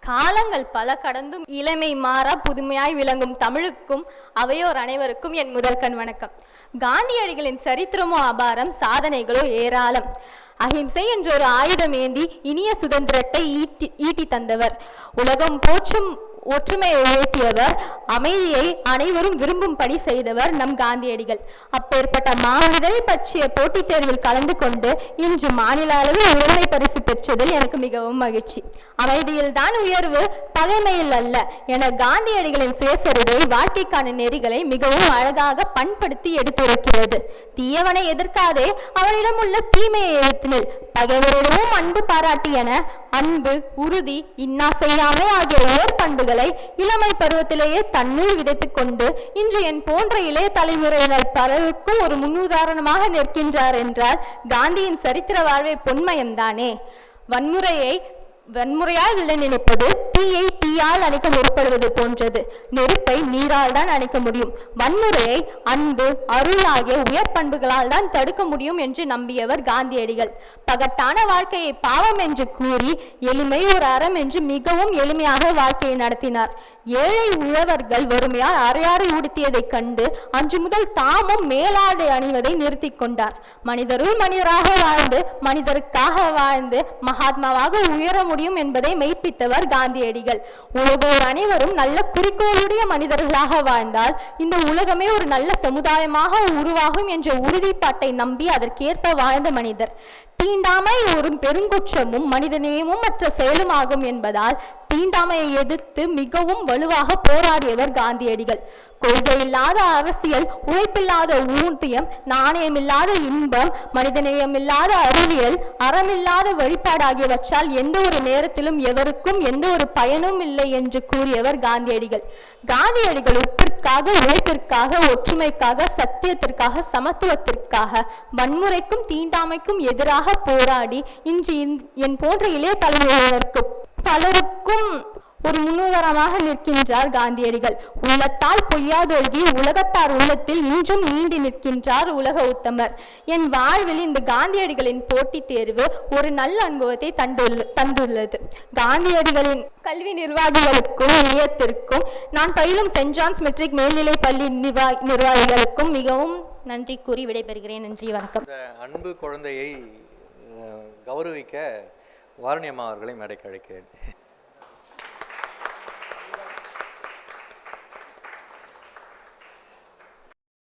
காலங்கள் பல கடந்தும் இளமை மாறா புதுமையாய் விளங்கும் தமிழுக்கும் அவையோர் அனைவருக்கும் என் முதல் கண் வணக்கம். காந்தியடிகளின் சரித்திரமோ அபாரம், சாதனைகளோ ஏராளம். அஹிம்சை என்ற ஒரு ஆயுதம் ஏந்தி இனிய சுதந்திரத்தை ஈட்டி தந்தவர். உலகம் போற்றும் ஒற்றுமையை உயர்த்தியவர். அமைதியை அனைவரும் விரும்பும்படி செய்தவர் நம் காந்தியடிகள். அப்பேற்பட்ட மாமனிதரை பற்றிய போட்டித் தேர்வில் கலந்து கொண்டு இன்று மாநில அளவில் உயர்மை பரிசு பெற்றதில் எனக்கு மிகவும் மகிழ்ச்சி. அமைதியில் தான் உயர்வு, பகைமையில் அல்ல என காந்தியடிகளின் சுயசரிதை வாழ்க்கைக்கான நெறிகளை மிகவும் அழகாக பண்படுத்தி எடுத்துரைக்கிறது. தீயவனை எதிர்க்காதே, அவனிடம் உள்ள தீமையை எதிர்த்தினில், பகைவரிடமும் அன்பு பாராட்டி என அன்பு, உறுதி, இன்னா செய்யாமை ஆகிய உயர் பண்புகளை இளமை பருவத்திலேயே தன்னுள் விதைத்துக் கொண்டு இன்று என் போன்ற இளைய தலைமுறையினர் பலருக்கும் ஒரு முன்னுதாரணமாக நிற்கின்றார் என்றால் காந்தியின் சரித்திர வாழ்வை பொன்மயம்தானே. வன்முறையால் விட நினைப்பது தீயை தீயால் அணைக்க முற்படுவது போன்றது. நெருப்பை நீரால் தான் அணைக்க முடியும். வன்முறையை அன்பு, அருள் ஆகிய உயர் பண்புகளால் தான் தடுக்க முடியும் என்று நம்பியவர் காந்தியடிகள். பகட்டான வாழ்க்கையை பாவம் என்று கூறி எளிமை ஒரு அறம் என்று மிகவும் எளிமையாக வாழ்க்கையை நடத்தினார். ஏழை உழவர்கள் வறுமையால் அரையாறு உடுத்தியதை கண்டு அன்று முதல் தாமும் மேலாடை அணிவதை நிறுத்தி கொண்டார். மனிதருள் மனிதராக வாழ்ந்து மனிதருக்காக வாழ்ந்து மகாத்மாவாக உயர முடியும் என்பதை மெய்ப்பித்தவர் காந்தியடிகள். உலகோர் அனைவரும் நல்ல குறிக்கோளுடைய மனிதர்களாக வாழ்ந்தால் இந்த உலகமே ஒரு நல்ல சமுதாயமாக உருவாகும் என்ற உறுதிப்பாட்டை நம்பி அதற்கேற்ப வாழ்ந்த மனிதர். தீண்டாமை ஒரு பெருங்குற்றமும் மனிதநேயமும் மற்ற செயலும் ஆகும் என்பதால் தீண்டாமையை எதிர்த்து மிகவும் வலுவாக போராடியவர் காந்தியடிகள். கொள்கை இல்லாத அரசியல், உழைப்பில்லாத ஊதியம், நாணயமில்லாத இன்பம், மனிதநேயம் இல்லாத அறிவியல், அறமில்லாத வழிபாடு ஆகியவற்றால் எந்த ஒரு நேரத்திலும் எவருக்கும் எந்த ஒரு பயனும் இல்லை என்று கூறியவர் காந்தியடிகள். காந்தியடிகள் உப்பிற்காக, உழைப்பிற்காக, ஒற்றுமைக்காக, சத்தியத்திற்காக, சமத்துவத்திற்காக, வன்முறைக்கும் தீண்டாமைக்கும் எதிராக போராடி இன்று என் போன்ற இளைய தலைமுறையினருக்கு பலருக்கும் ஒரு முன்னுதாரணமாக நிற்கின்றார் காந்தியடிகள். உள்ளத்தால் பொய்யாதொழுகி உலகத்தார் உள்ளத்தில் இன்றும் நீண்டி நிற்கின்றார் உலக உத்தமர். என் வாழ்வில் இந்த காந்தியடிகளின் போட்டித் தேர்வு ஒரு நல்ல அனுபவத்தை தந்துள்ளது. காந்தியடிகளின் கல்வி நிர்வாகிகளுக்கும் இளையத்திற்கும், நான் பயிலும் சென்ட் ஜான்ஸ் மெட்ரிக் மேல்நிலை பள்ளி நிர்வாகிகளுக்கும் மிகவும் நன்றி கூறி விடைபெறுகிறேன். நன்றி, வணக்கம். அன்பு குழந்தையை கௌரவிக்க வாரணியம்மா அவர்களை மேடைக்கு அழைக்கிறேன்.